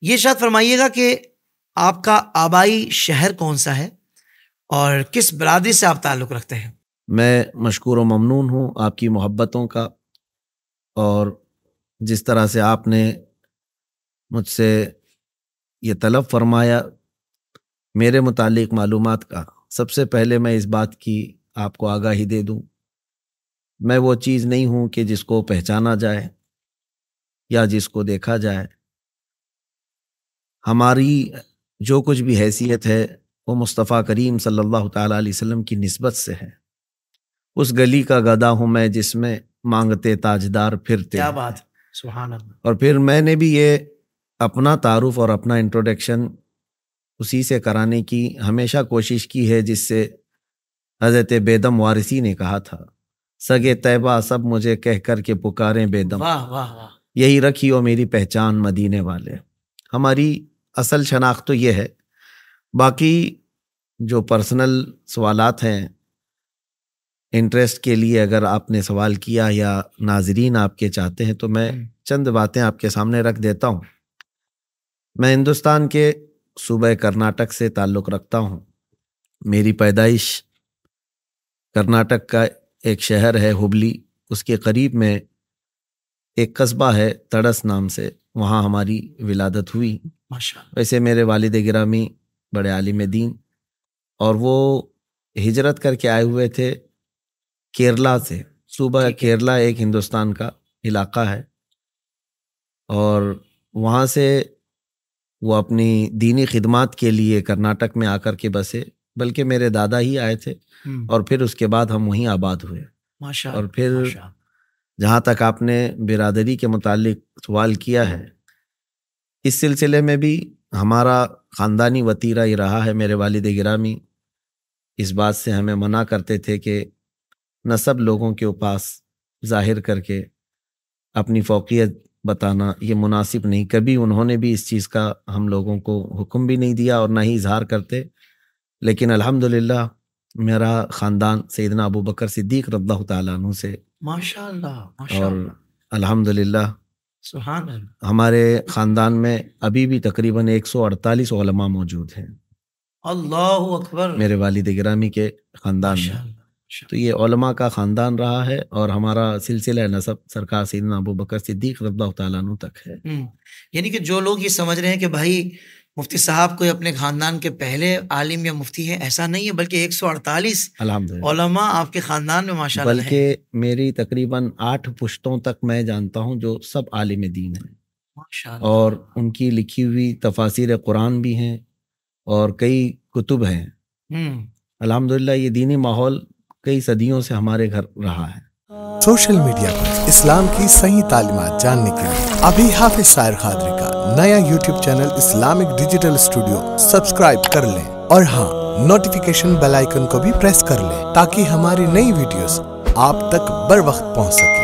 یہ ارشاد فرمائیے گا کہ آپ کا آبائی شہر کون سا ہے اور کس برادری سے آپ تعلق رکھتے ہیں؟ میں مشکور و ممنون ہوں آپ کی محبتوں کا، اور جس طرح سے آپ نے مجھ سے یہ طلب فرمایا میرے متعلق معلومات کا، سب سے پہلے میں اس بات کی آپ کو آگاہی دے دوں، میں وہ چیز نہیں ہوں کہ جس کو پہچانا جائے یا جس کو دیکھا جائے۔ ہماری جو کچھ بھی حیثیت ہے وہ مصطفیٰ کریم صلی اللہ تعالیٰ علیہ وسلم کی نسبت سے ہے۔ اس گلی کا گدا ہوں میں جس میں مانگتے تاجدار پھرتے۔ کیا بات، سبحان اللہ۔ اور پھر میں نے بھی یہ اپنا تعارف اور اپنا انٹروڈکشن اسی سے کرانے کی ہمیشہ کوشش کی ہے جس سے حضرت بیدم وارثی نے کہا تھا، سگے طیبہ سب مجھے کہہ کر کے پکاریں بیدم، واہ واہ واہ، یہی رکھی ہو میری پہچان مدینے والے۔ ہماری اصل شناخت تو یہ ہے، باقی جو پرسنل سوالات ہیں انٹرسٹ کے لیے اگر آپ نے سوال کیا یا ناظرین آپ کے چاہتے ہیں تو میں چند باتیں آپ کے سامنے رکھ دیتا ہوں۔ میں ہندوستان کے صوبہ کرناٹک سے تعلق رکھتا ہوں۔ میری پیدائش کرناٹک کا ایک شہر ہے ہبلی، اس کے قریب میں ایک قصبہ ہے تڑس نام سے، وہاں ہماری ولادت ہوئی۔ ماشاءاللہ۔ ویسے میرے والد گرامی بڑے عالم دین، اور وہ ہجرت کر کے آئے ہوئے تھے کیرلا سے۔ صوبہ کیرلا ایک ہندوستان کا علاقہ ہے، اور وہاں سے وہ اپنی دینی خدمات کے لیے کرناٹک میں آ کر کے بسے، بلکہ میرے دادا ہی آئے تھے، اور پھر اس کے بعد ہم وہیں آباد ہوئے۔ اور پھر جہاں تک آپ نے برادری کے متعلق سوال کیا ہے، اس سلسلے میں بھی ہمارا خاندانی وتیرہ یہ رہا ہے۔ میرے والد گرامی اس بات سے ہمیں منع کرتے تھے کہ نسب لوگوں کے پاس ظاہر کر کے اپنی فوقیت بتانا یہ مناسب نہیں۔ کبھی انہوں نے بھی اس چیز کا ہم لوگوں کو حکم بھی نہیں دیا اور نہ ہی اظہار کرتے، لیکن الحمدللہ میرا خاندان سیدنا ابو بکر صدیق رضی اللہ تعالیٰ عنہ سے ماشاءاللہ، اور الحمدللہ سبحان اللہ، ہمارے خاندان میں ابھی بھی تقریباً 148 علماء موجود ہیں اللہ اکبر، میرے والد گرامی کے خاندان میں۔ تو یہ علماء کا خاندان رہا ہے، اور ہمارا سلسلہ نسب سرکار سیدنا ابو بکر صدیق رضی اللہ تعالیٰ عنہ تک ہے۔ یعنی کہ جو لوگ یہ سمجھ رہے ہیں کہ بھائی مفتی صاحب کوئی اپنے خاندان کے پہلے عالم یا مفتی ہے، ایسا نہیں ہے، بلکہ 148 علماء آپ کے خاندان میں ماشاءاللہ ہیں۔ بلکہ میری تقریباً 8 پشتوں تک میں جانتا ہوں جو سب عالم دین ہیں ماشاءاللہ، اور ان کی لکھی ہوئی تفاسیر قرآن بھی ہیں اور کئی کتب ہیں۔ الحمدللہ یہ دینی ماحول کئی صدیوں سے ہمارے گھر رہا ہے۔ سوشل میڈیا پر اسلام کی صحیح تعلیمات جاننے کے لیے ابھی حافظ سائر قادری کا نیا YouTube channel Islamic digital studio subscribe کر لیں، اور ہاں نوٹیفیکیشن بیل آئیکن کو بھی پریس کر لیں تاکہ ہماری نئی ویڈیوز آپ تک بر وقت پہنچ سکیں۔